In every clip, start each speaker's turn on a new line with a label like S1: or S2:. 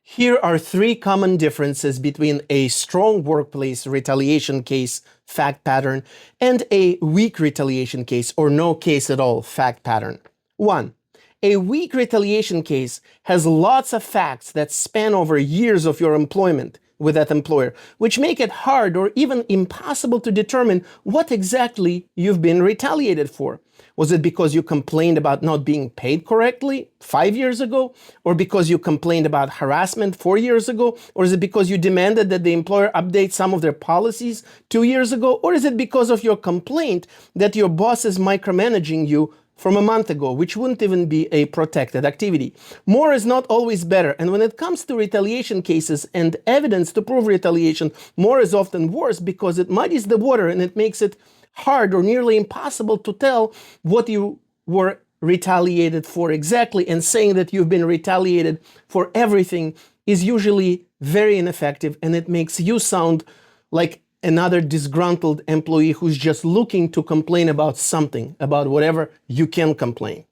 S1: Here are three common differences between a strong workplace retaliation case fact pattern and a weak retaliation case or no case at all fact pattern. 1. A weak retaliation case has lots of facts that span over years of your employment with that employer, which make it hard or even impossible to determine what exactly you've been retaliated for. Was it because you complained about not being paid correctly 5 years ago? Or because you complained about harassment 4 years ago? Or is it because you demanded that the employer update some of their policies 2 years ago? Or is it because of your complaint that your boss is micromanaging you from a month ago, which wouldn't even be a protected activity? More is not always better, and when it comes to retaliation cases and evidence to prove retaliation, more is often worse because it muddies the water and it makes it hard or nearly impossible to tell what you were retaliated for exactly, and saying that you've been retaliated for everything is usually very ineffective, and it makes you sound like another disgruntled employee who's just looking to complain about something, about whatever you can complain.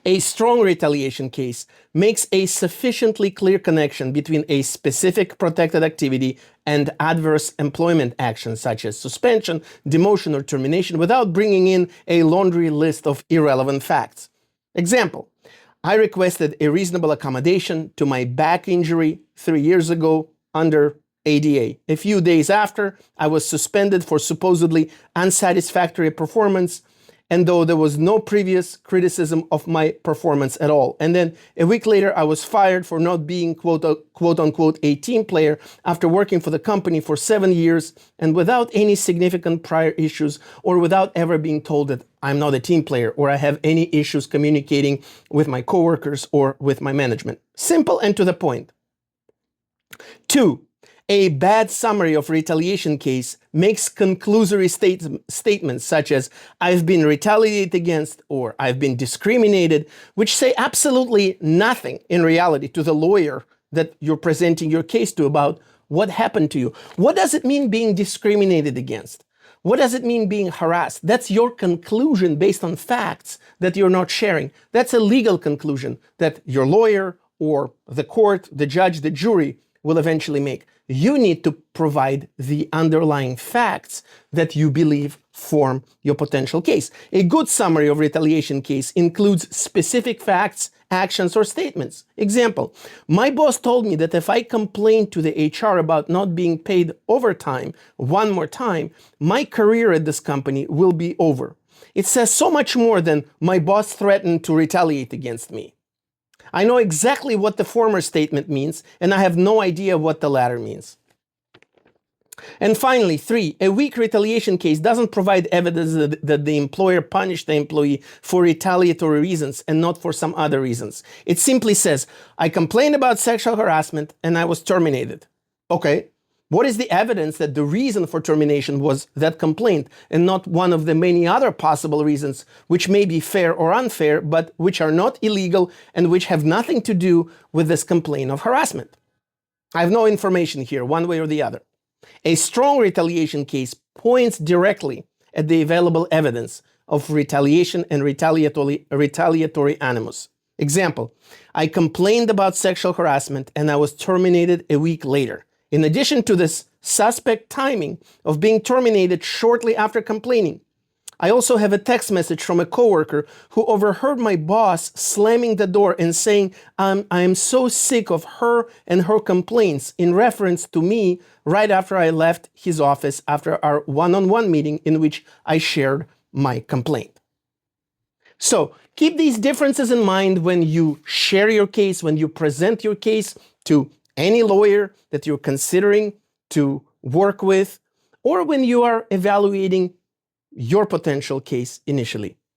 S1: A strong retaliation case makes a sufficiently clear connection between a specific protected activity and adverse employment actions such as suspension, demotion, or termination without bringing in a laundry list of irrelevant facts. Example, I requested a reasonable accommodation to my back injury 3 years ago under ADA. A few days after, I was suspended for supposedly unsatisfactory performance, and though there was no previous criticism of my performance at all. And then a week later, I was fired for not being quote unquote a team player after working for the company for 7 years and without any significant prior issues, or without ever being told that I'm not a team player or I have any issues communicating with my coworkers or with my management. Simple and to the point. 2. A bad summary of retaliation case makes conclusory statements such as I've been retaliated against or I've been discriminated, which say absolutely nothing in reality to the lawyer that you're presenting your case to about what happened to you. What does it mean being discriminated against? What does it mean being harassed? That's your conclusion based on facts that you're not sharing. That's a legal conclusion that your lawyer or the court, the judge, the jury will eventually make. You need to provide the underlying facts that you believe form your potential case. A good summary of retaliation case includes specific facts, actions, or statements. Example, my boss told me that if I complain to the HR about not being paid overtime one more time, my career at this company will be over. It says so much more than my boss threatened to retaliate against me. I know exactly what the former statement means, and I have no idea what the latter means. And finally, 3, a weak retaliation case doesn't provide evidence that the employer punished the employee for retaliatory reasons and not for some other reasons. It simply says, I complained about sexual harassment and I was terminated. Okay, what is the evidence that the reason for termination was that complaint and not one of the many other possible reasons which may be fair or unfair, but which are not illegal and which have nothing to do with this complaint of harassment? I have no information here, one way or the other. A strong retaliation case points directly at the available evidence of retaliation and retaliatory animus. Example, I complained about sexual harassment and I was terminated a week later. In addition to this suspect timing of being terminated shortly after complaining, I also have a text message from a coworker who overheard my boss slamming the door and saying, I am so sick of her and her complaints, in reference to me right after I left his office after our one-on-one meeting in which I shared my complaint. So keep these differences in mind when you share your case, when you present your case to any lawyer that you're considering to work with, or when you are evaluating your potential case initially.